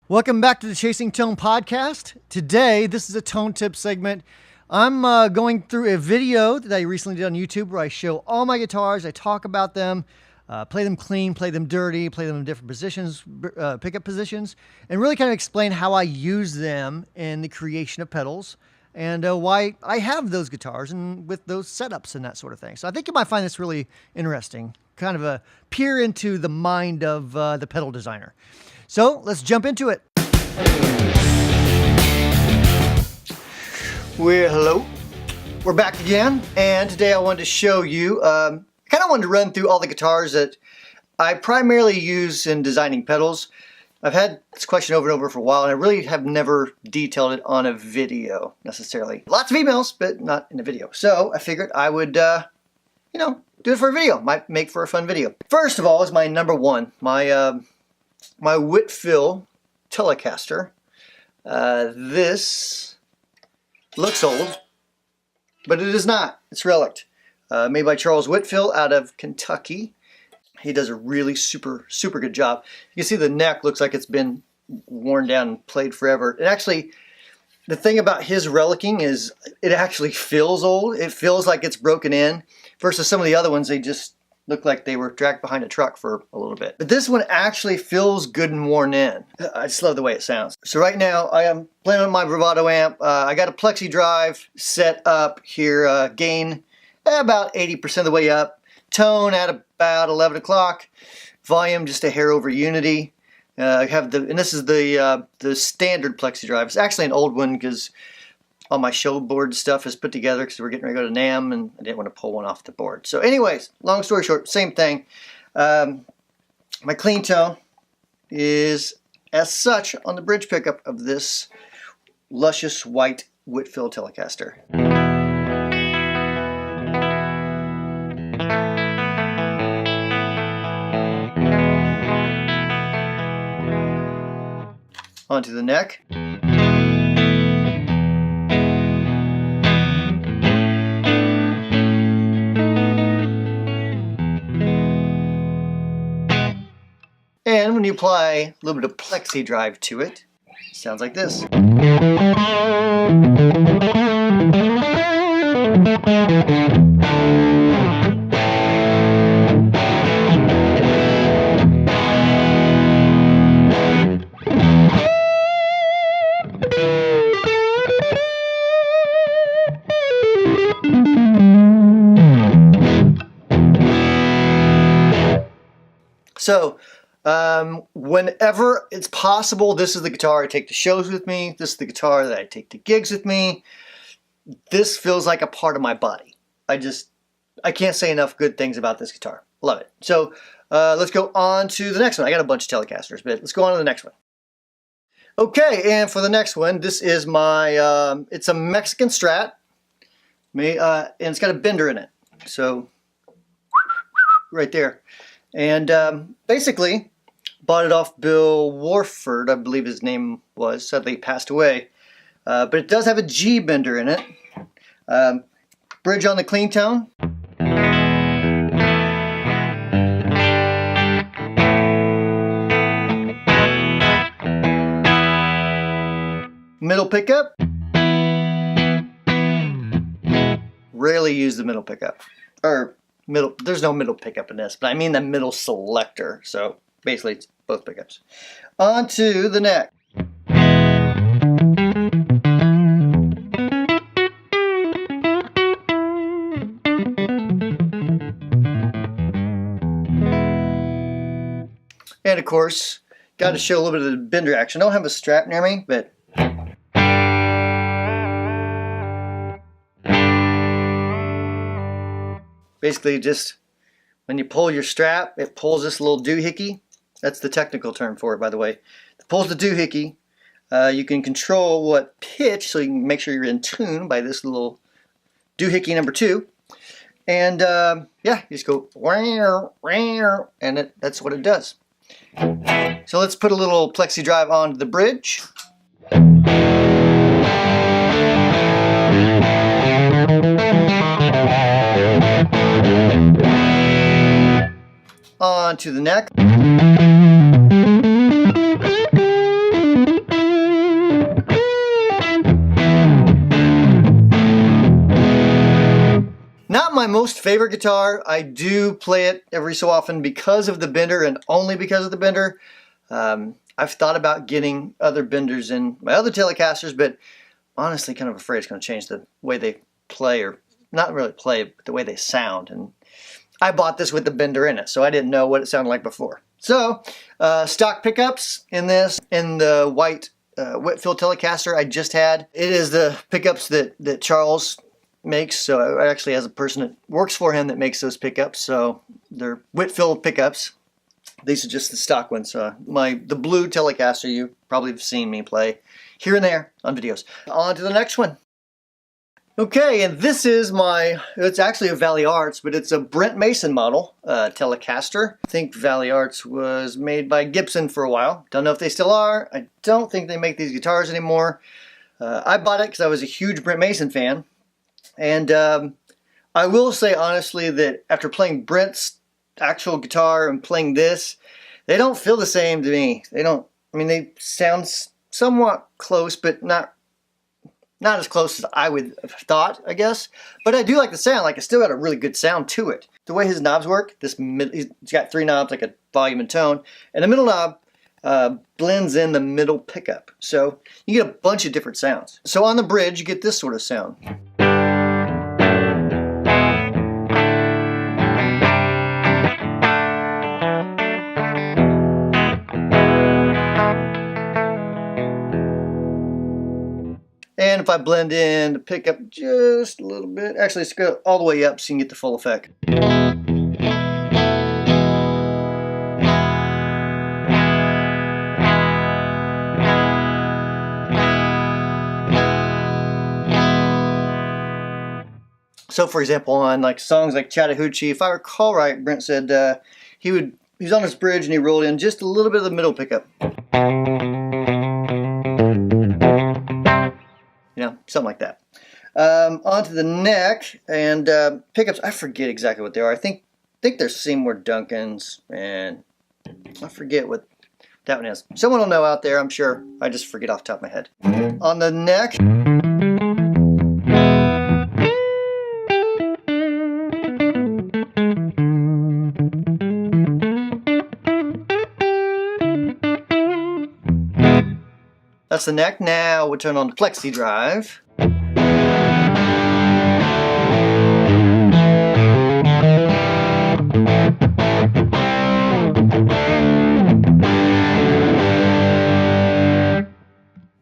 Welcome back to the Chasing Tone podcast. Today, this is a tone tip segment. I'm going through a video that I recently did on YouTube where I show all my guitars. I talk about them, play them clean, play them dirty, play them in different positions, pickup positions, and really kind of explain how I use them in the creation of pedals and why I have those guitars and with those setups and that sort of thing. So I think you might find this really interesting, kind of a peer into the mind of the pedal designer. So let's jump into it. Well, hello. We're back again, and today I wanted to show you, I kind of wanted to run through all the guitars that I primarily use in designing pedals. I've had this question over and over for a while, and I really have never detailed it on a video necessarily. Lots of emails, but not in a video. So I figured I would, do it for a video. Might make for a fun video. First of all is my number one, my Whitfill Telecaster. This looks old, but it is not. It's relic. Made by Charles Whitfill out of Kentucky. He does a really super good job. You can see the neck looks like it's been worn down and played forever. And actually, the thing about his relicing is it actually feels old. It feels like it's broken in versus some of the other ones, they just look like they were dragged behind a truck for a little bit. But this one actually feels good and worn in. I just love the way it sounds. So right now I am playing on my Bravado amp. I got a Plexi Drive set up here. Gain about 80% of the way up. Tone at about 11 o'clock. Volume just a hair over Unity. I have and this is the standard Plexi Drive. It's actually an old one because all my show board stuff is put together because we're getting ready to go to NAMM and I didn't want to pull one off the board. So anyways, long story short, same thing. My clean tone is as such on the bridge pickup of this luscious white Whitfill Telecaster. Onto the neck. And when you apply a little bit of Plexi Drive to it, it sounds like this. So, whenever it's possible, this is the guitar I take to shows with me. This is the guitar that I take to gigs with me. This feels like a part of my body. I can't say enough good things about this guitar. Love it. So, let's go on to the next one. I got a bunch of Telecasters, but let's go on to the next one. Okay, and for the next one, this is my, it's a Mexican Strat. And it's got a bender in it. So, right there. And basically, bought it off Bill Warford, I believe his name was. Sadly, he passed away. But it does have a G bender in it. Bridge on the clean tone. Middle pickup. Rarely use the middle pickup. Or middle, there's no middle pickup in this, but I mean the middle selector. So basically it's both pickups. Onto the neck. And of course, got to show a little bit of the bender action. I don't have a strap near me, but basically just when you pull your strap, it pulls this little doohickey. That's the technical term for it, by the way. It pulls the doohickey. You can control what pitch, so you can make sure you're in tune by this little doohickey number 2. And yeah, you just go and that's what it does. So let's put a little Plexi Drive onto the bridge. Onto the neck. my most favorite guitar. I do play it every so often because of the bender and only because of the bender. I've thought about getting other benders in my other Telecasters, but honestly kind of afraid it's going to change the way they play, or not really play, but the way they sound. And I bought this with the bender in it, so I didn't know what it sounded like before. So, stock pickups in this, in the white Whitfield Telecaster I just had. It is the pickups that Charles makes, so it actually has a person that works for him that makes those pickups, so they're Whitfield pickups. These are just the stock ones. The blue Telecaster you probably have seen me play here and there on videos. On to the next one. Okay, and this is it's actually a Valley Arts, but it's a Brent Mason model Telecaster. I think Valley Arts was made by Gibson for a while. Don't know if they still are. I don't think they make these guitars anymore. I bought it because I was a huge Brent Mason fan. And I will say honestly that after playing Brent's actual guitar and playing this, they don't feel the same to me. They don't, I mean, they sound somewhat close, but not as close as I would have thought, I guess. But I do like the sound. Like, it's still got a really good sound to it. The way his knobs work, he's got 3 knobs, like a volume and tone, and the middle knob blends in the middle pickup. So you get a bunch of different sounds. So on the bridge, you get this sort of sound. And if I blend in the pickup just a little bit, actually let's go all the way up so you can get the full effect. So for example, on like songs like Chattahoochee, if I recall right, Brent said he's on his bridge and he rolled in just a little bit of the middle pickup. You know, something like that. Onto the neck and pickups. I forget exactly what they are. I think they're Seymour Duncans, and I forget what that one is. Someone will know out there, I'm sure. I just forget off the top of my head. On the neck. That's the neck. Now we'll turn on the Plexi drive.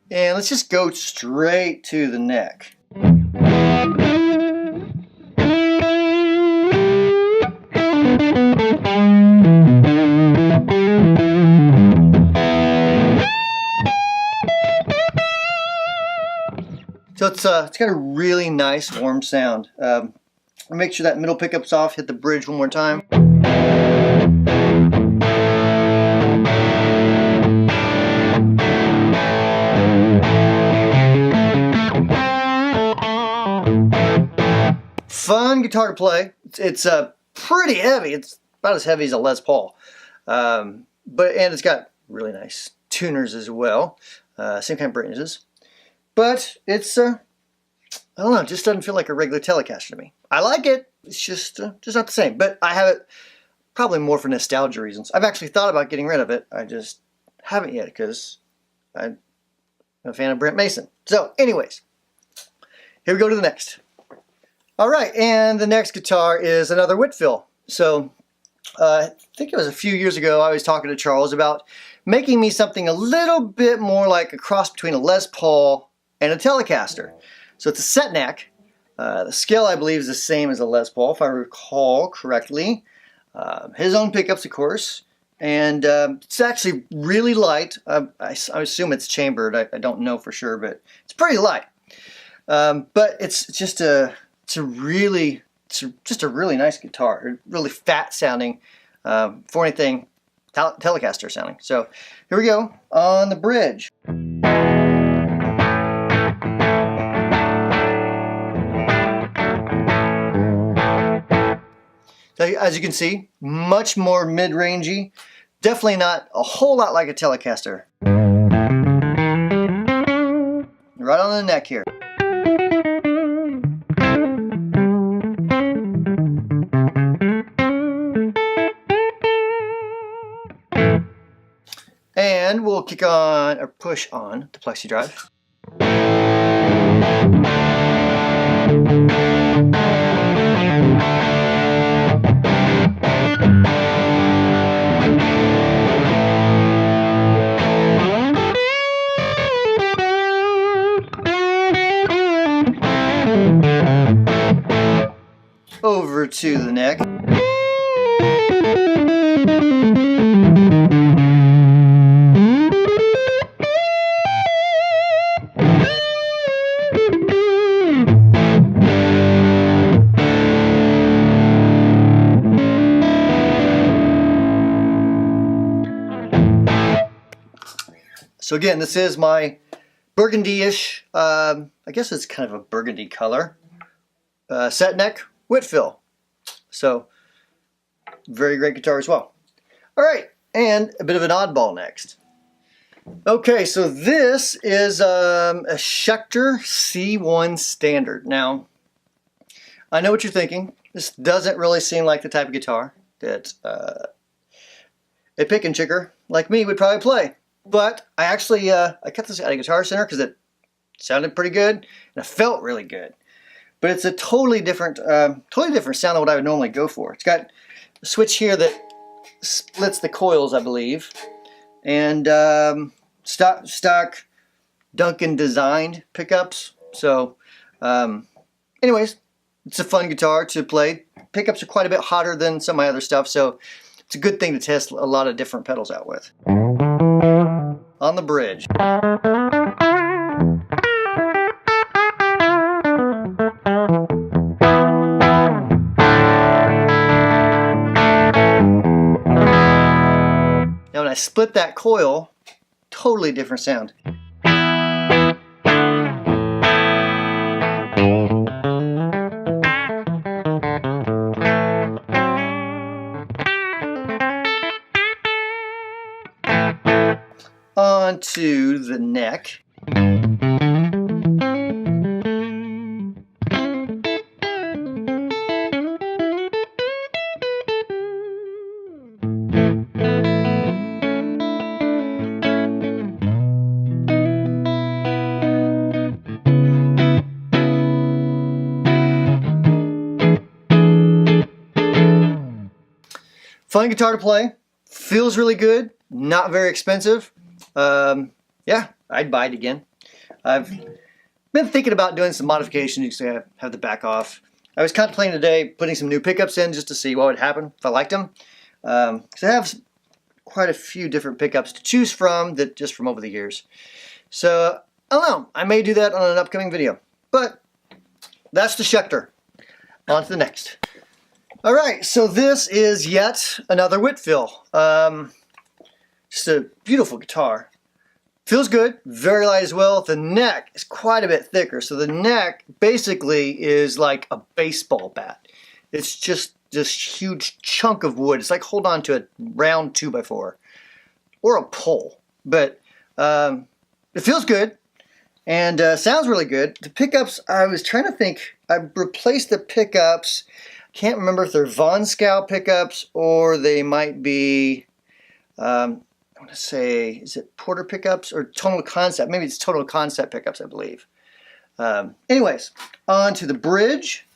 And let's just go straight to the neck. So it's got a really nice warm sound. Make sure that middle pickup's off, hit the bridge one more time. Fun guitar to play. It's pretty heavy. It's about as heavy as a Les Paul. And it's got really nice tuners as well. Same kind of Britain's. But it's, I don't know, it just doesn't feel like a regular Telecaster to me. I like it, it's just not the same. But I have it probably more for nostalgia reasons. I've actually thought about getting rid of it. I just haven't yet because I'm a fan of Brent Mason. So anyways, here we go to the next. All right, and the next guitar is another Whitfield. So I think it was a few years ago I was talking to Charles about making me something a little bit more like a cross between a Les Paul and a Telecaster. So it's a set neck. The scale I believe is the same as a Les Paul if I recall correctly. His own pickups of course. And it's actually really light. I assume it's chambered. I don't know for sure, but it's pretty light. But it's just a really nice guitar. Really fat sounding for anything Telecaster sounding. So here we go on the bridge. So as you can see, much more mid-rangey. Definitely not a whole lot like a Telecaster. Right on the neck here. we'll kick on or push on the plexi drive. Over to the neck. So again, this is my burgundy-ish, I guess it's kind of a burgundy color, set neck Whitfill. So, very great guitar as well. All right, and a bit of an oddball next. Okay, so this is a Schecter C1 Standard. Now, I know what you're thinking. This doesn't really seem like the type of guitar that a pick and chicker like me would probably play. But I actually I got this at a Guitar Center because it sounded pretty good and it felt really good. But it's a totally different sound than what I would normally go for. It's got a switch here that splits the coils, I believe, and stock Duncan designed pickups. So, anyways, it's a fun guitar to play. Pickups are quite a bit hotter than some of my other stuff, so it's a good thing to test a lot of different pedals out with. On the bridge. Now when I split that coil, totally different sound. Onto the neck. Fun guitar to play, feels really good, not very expensive. Yeah, I'd buy it again. I've been thinking about doing some modifications to have the back off. I was contemplating today putting some new pickups in just to see what would happen if I liked them. Because I have quite a few different pickups to choose from that just from over the years. So, I don't know. I may do that on an upcoming video. But that's the Schecter. On to the next. Alright, so this is yet another Whitfill. Just a beautiful guitar. Feels good, very light as well. The neck is quite a bit thicker. So the neck basically is like a baseball bat. It's just this huge chunk of wood. It's like hold on to a round 2x4 or a pole. But it feels good and sounds really good. The pickups, I was trying to think, I replaced the pickups. Can't remember if they're Von Scout pickups or they might be, I want to say, is it Porter pickups or Total Concept? Maybe it's Total Concept pickups, I believe. Anyways, on to the bridge.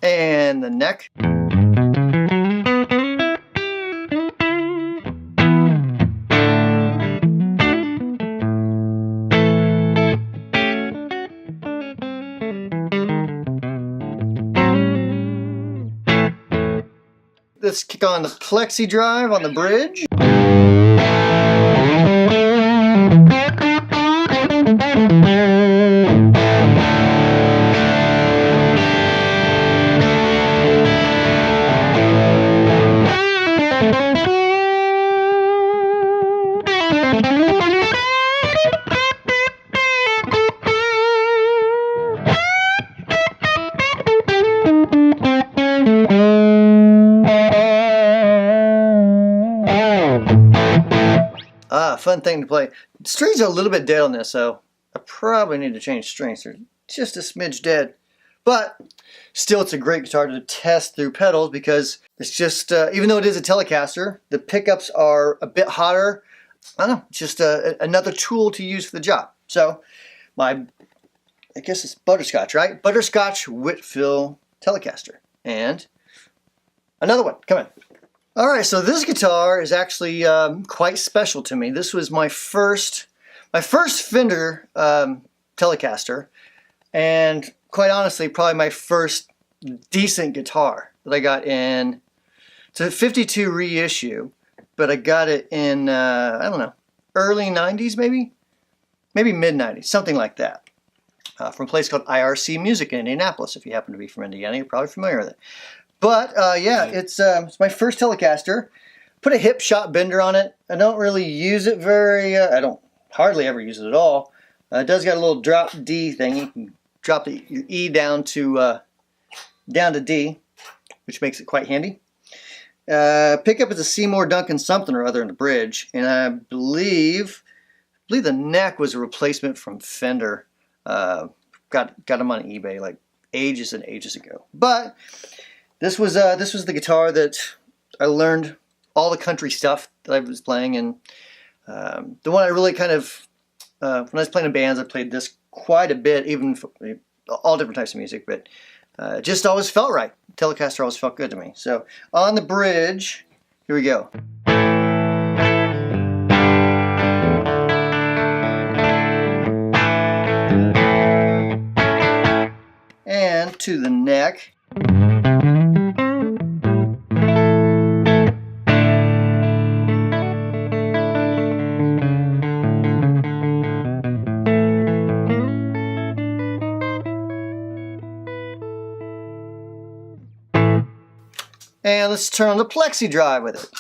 And the neck. Let's kick on the plexi drive on the bridge. Fun thing to play. Strings are a little bit dead on this, so I probably need to change strings. They're just a smidge dead. But still, it's a great guitar to test through pedals because it's just, even though it is a Telecaster, the pickups are a bit hotter. I don't know, it's just another tool to use for the job. So, I guess it's Butterscotch, right? Butterscotch Whitfill Telecaster. And another one, come on. All right, so this guitar is actually quite special to me. This was my first Fender Telecaster, and quite honestly, probably my first decent guitar that I got in. It's a 52 reissue, but I got it in, I don't know, early 90s maybe? Maybe mid-90s, something like that. From a place called IRC Music in Indianapolis. If you happen to be from Indiana, you're probably familiar with it. But yeah, it's my first Telecaster. Put a hip shot bender on it. I don't really use it I don't hardly ever use it at all. It does got a little drop D thing. You can drop your E down to D, which makes it quite handy. Pickup is a Seymour Duncan something or other in the bridge, and I believe the neck was a replacement from Fender. Got them on eBay like ages and ages ago. But this was the guitar that I learned all the country stuff that I was playing, and the one I really kind of when I was playing in bands, I played this quite a bit, even for all different types of music, but it just always felt right. Telecaster always felt good to me. So on the bridge, here we go. And to the neck. And let's turn on the plexi drive with it.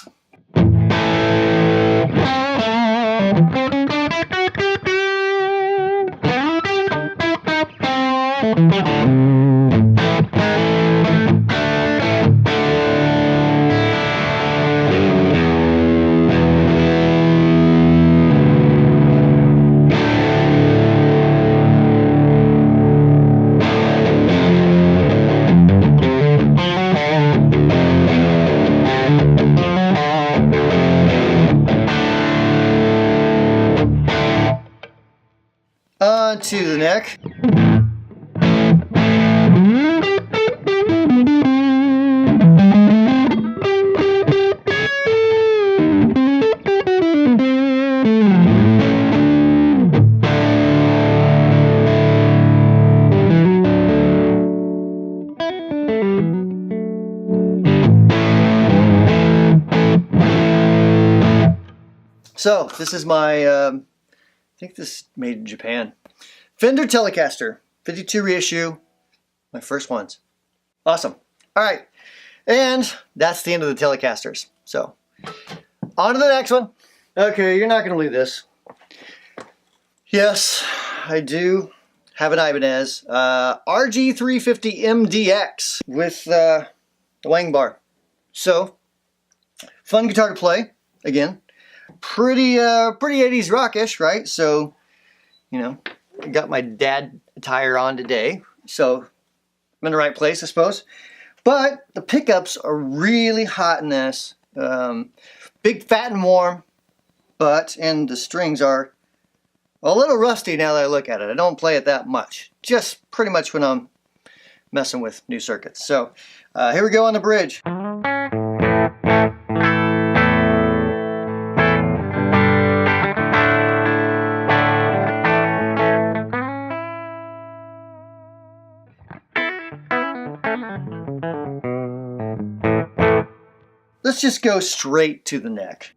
To the neck. So this is my, I think this is made in Japan. Fender Telecaster, 52 reissue, my first ones. Awesome. All right, and that's the end of the Telecasters. So, on to the next one. Okay, you're not going to believe this. Yes, I do have an Ibanez RG350 MDX with the Wang bar. So, fun guitar to play. Again, pretty 80s rockish, right? So, you know, I got my dad attire on today, so I'm in the right place, I suppose. But the pickups are really hot in this. Big, fat, and warm, and the strings are a little rusty now that I look at it. I don't play it that much, just pretty much when I'm messing with new circuits. So here we go on the bridge. Let's just go straight to the neck.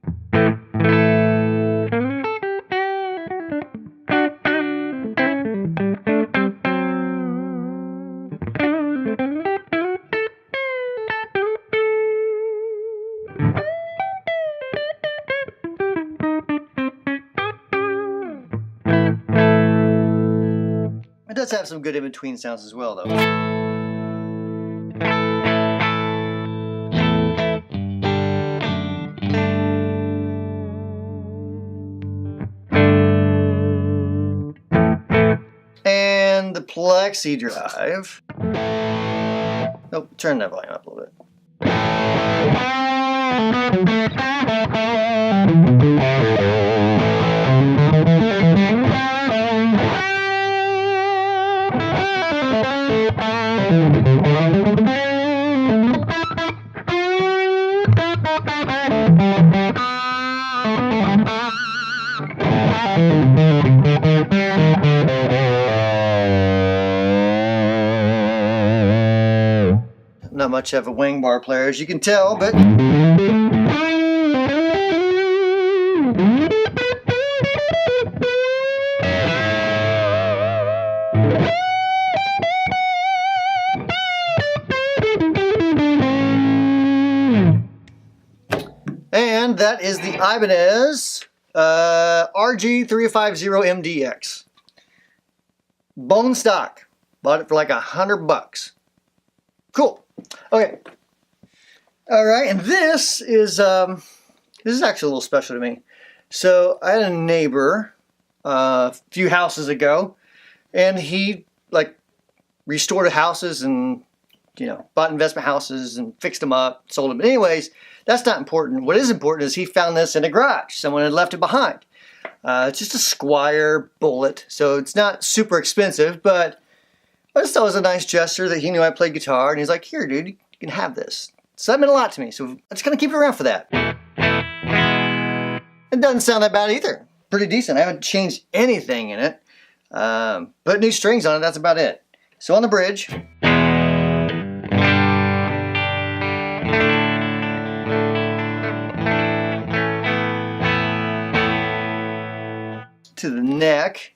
It does have some good in-between sounds as well, though. plexi drive. Oh, turn that volume up a little bit. Not much of a wing bar player, as you can tell, but and that is the Ibanez RG350MDX. Bone stock. Bought it for like $100. Cool. Okay. All right, and this is actually a little special to me. So I had a neighbor a few houses ago, and he like restored houses and bought investment houses and fixed them up, sold them. But anyways, that's not important. What is important is he found this in a garage. Someone had left it behind. It's just a Squier Bullet, so it's not super expensive, but I just thought it was a nice gesture that he knew I played guitar, and he's like, here, dude, you can have this. So that meant a lot to me, so I'm just going to keep it around for that. It doesn't sound that bad either. Pretty decent. I haven't changed anything in it. Put new strings on it, that's about it. So on the bridge. To the neck.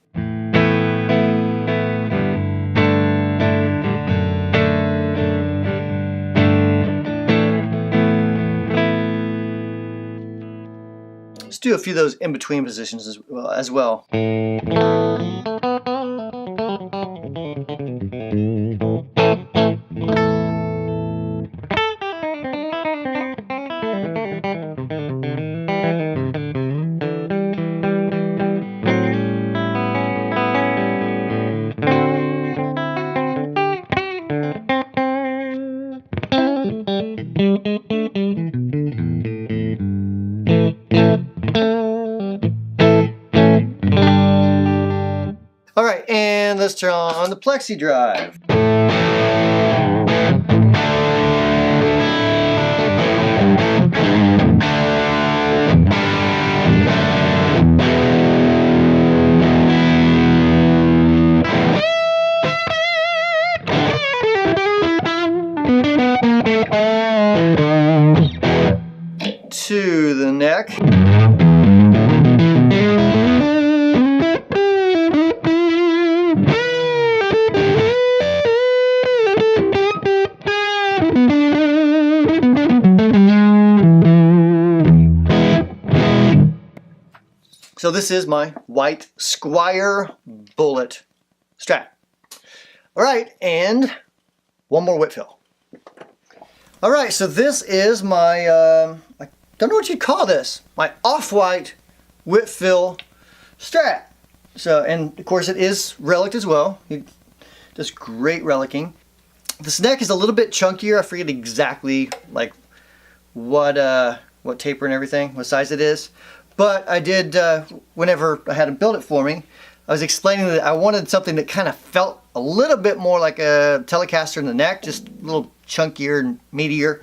Let's do a few of those in between positions as well. All right, and let's turn on the plexi drive. To the neck. So this is my white Squier Bullet Strat. All right, and one more Whitfill. All right, so this is my, I don't know what you'd call this, my off-white Whitfill Strat. So, and of course it is relic as well. It does great relicking. This neck is a little bit chunkier. I forget exactly like what taper and everything, what size it is. But I did, whenever I had him build it for me, I was explaining that I wanted something that kind of felt a little bit more like a Telecaster in the neck, just a little chunkier and meatier,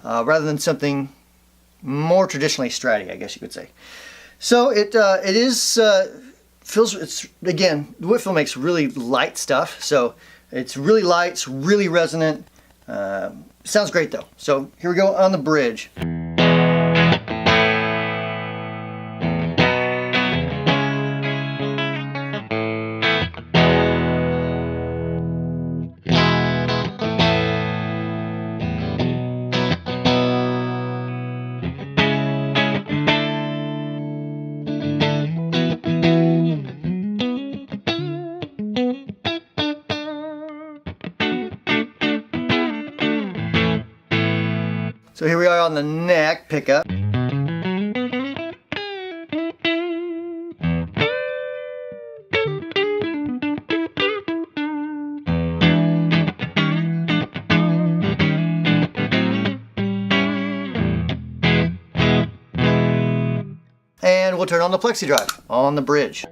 rather than something more traditionally Stratty, I guess you could say. So it feels, it's, again, the Whitfill makes really light stuff, so it's really light, it's really resonant. Sounds great though. So here we go on the bridge. So here we are on the neck pickup. and we'll turn on the plexi drive on the bridge.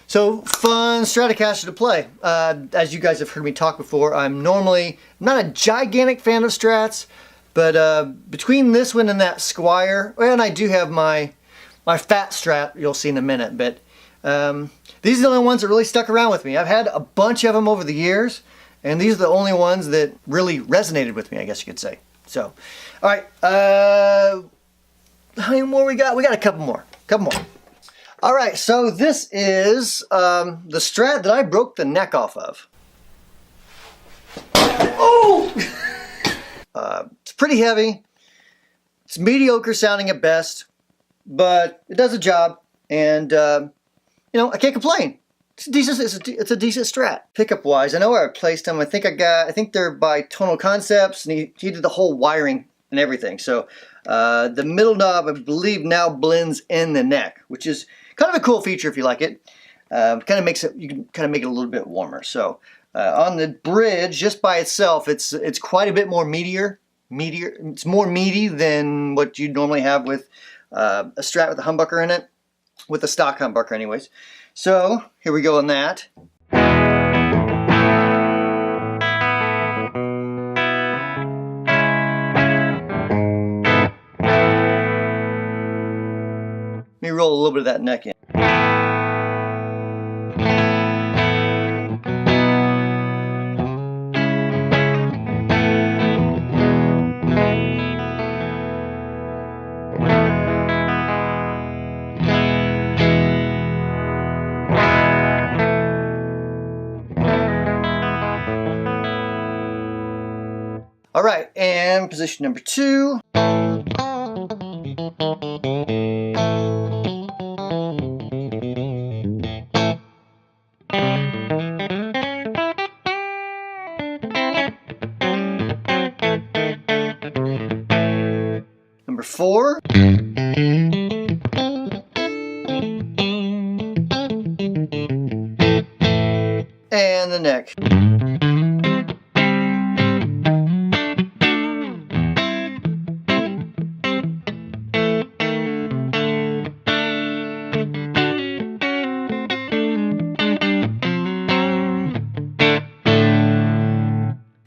So fun Stratocaster to play. As you guys have heard me talk before, I'm normally not a gigantic fan of Strats, but between this one and that Squire, and I do have my fat Strat you'll see in a minute, but these are the only ones that really stuck around with me. I've had a bunch of them over the years, and these are the only ones that really resonated with me, I guess you could say. So, all right, how many more we got? We got a couple more. All right, so this is the Strat that I broke the neck off of. Oh! It's pretty heavy. It's mediocre sounding at best, but it does a job, and you know, I can't complain. It's a decent. It's a decent Strat. Pickup wise, I know where I placed them. I think they're by Tonal Concepts, and he did the whole wiring and everything. So the middle knob, I believe, now blends in the neck, which is kind of a cool feature if you like it. You can make it a little bit warmer. So on the bridge, just by itself, it's quite a bit more meatier. It's more meaty than what you'd normally have with a Strat with a humbucker in it, with a stock humbucker anyways. So here we go on that. Let me roll a little bit of that neck in. All right, and position number 2. Number 4. And the neck.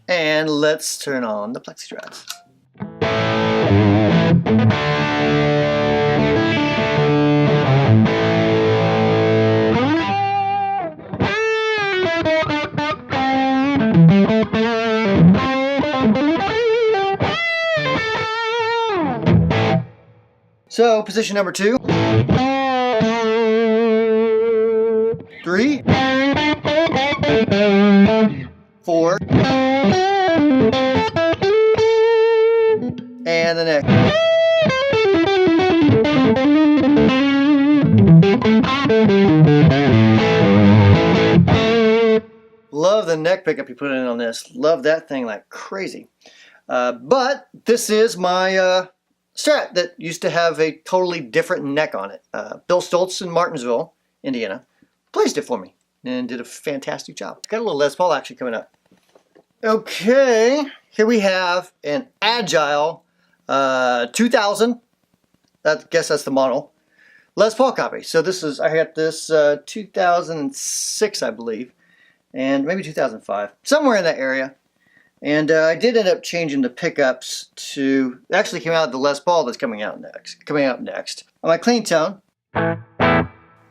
And let's turn on the plexi drives. So position number 2, 3, 4, and the neck. Love the neck pickup you put in on this. Love that thing like crazy. But this is my Strat that used to have a totally different neck on it. Bill Stoltz in Martinsville, Indiana, placed it for me and did a fantastic job. Got a little Les Paul action coming up. Okay, here we have an Agile 2000. I guess that's the model. Les Paul copy. So this is, I got this 2006, I believe, and maybe 2005, somewhere in that area. And I did end up changing the pickups to, actually came out of the Les Paul that's coming up next. On my clean tone, I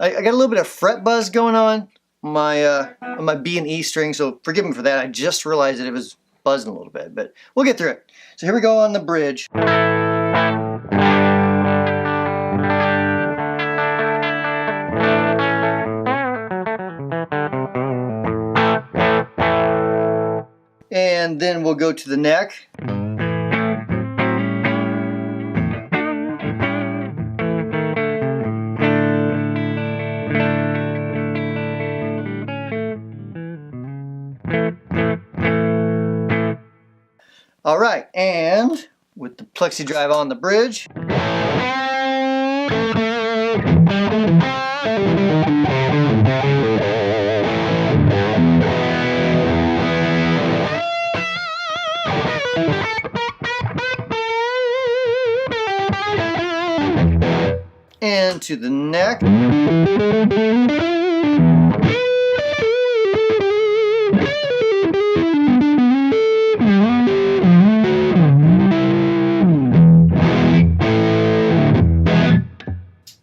got a little bit of fret buzz going on my B and E string, so forgive me for that. I just realized that it was buzzing a little bit, but we'll get through it. So here we go on the bridge. And And then we'll go to the neck. All right, and with the plexi drive on the bridge. And to the neck.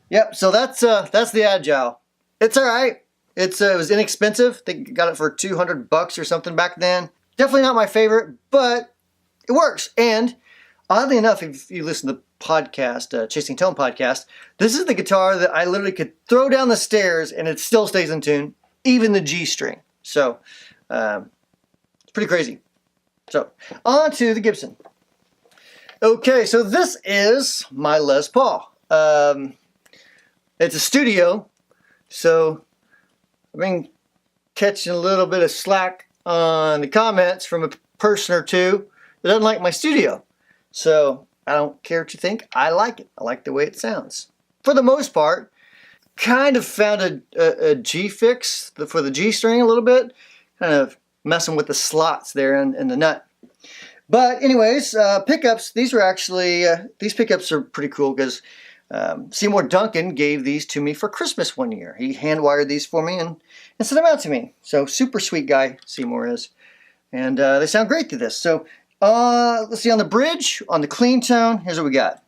Yep, so that's the Agile. It's all right. It was inexpensive. I think I got it for $200 or something back then. Definitely not my favorite, but it works. And oddly enough, if you listen to the podcast, Chasing Tone podcast, this is the guitar that I literally could throw down the stairs and it still stays in tune, even the G string. So it's pretty crazy. So on to the Gibson. Okay, so this is my Les Paul. It's a studio, so I've been catching a little bit of slack on the comments from a person or two that doesn't like my studio. So I don't care what you think. I like it. I like the way it sounds. For the most part, kind of found a G fix for the G string a little bit, kind of messing with the slots there in the nut. But anyways, pickups, these were actually, these pickups are pretty cool because Seymour Duncan gave these to me for Christmas one year. He hand wired these for me and sent them out to me. So super sweet guy, Seymour is. And they sound great to this. So let's see, on the bridge, on the clean tone, here's what we got.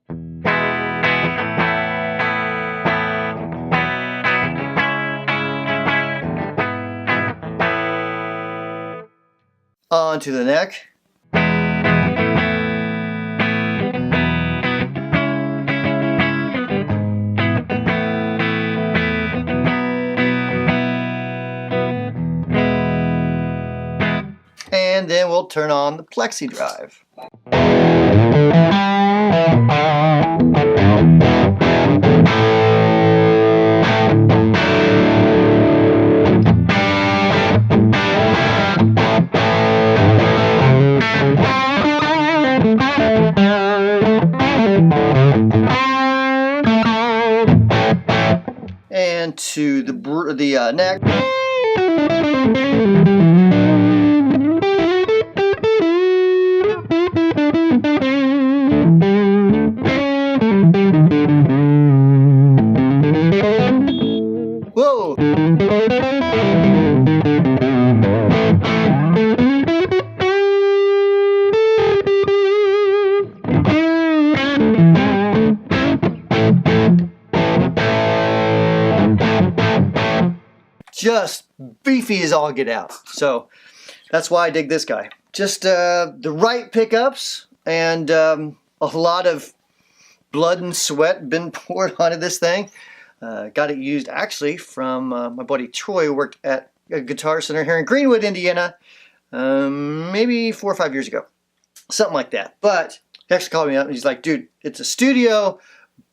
On to the neck. And then we'll turn on the plexi drive. And to the neck. Whoa! Just beefy as all get out. So that's why I dig this guy. Just the right pickups and a lot of blood and sweat been poured onto this thing. Got it used actually from my buddy Troy, who worked at a Guitar Center here in Greenwood, Indiana, maybe 4 or 5 years ago. Something like that. But he actually called me up and he's like, dude, it's a studio,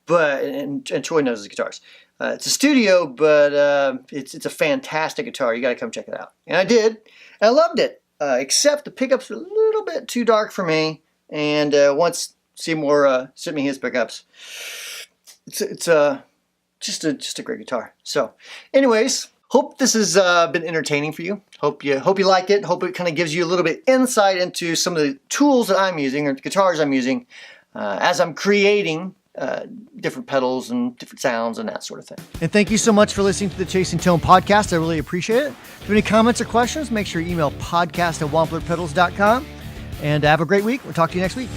but, and Troy knows his guitars. It's a studio, but it's a fantastic guitar. You got to come check it out. And I did, and I loved it. Except the pickups were a little bit too dark for me. And once Seymour sent me his pickups, it's just a great guitar. So, anyways, hope this has been entertaining for you. Hope you like it. Hope it kind of gives you a little bit insight into some of the tools that I'm using or the guitars I'm using as I'm creating different pedals and different sounds and that sort of thing. And thank you so much for listening to the Chasing Tone podcast. I really appreciate it. If you have any comments or questions, make sure you email podcast@wamplerpedals.com. And have a great week. We'll talk to you next week.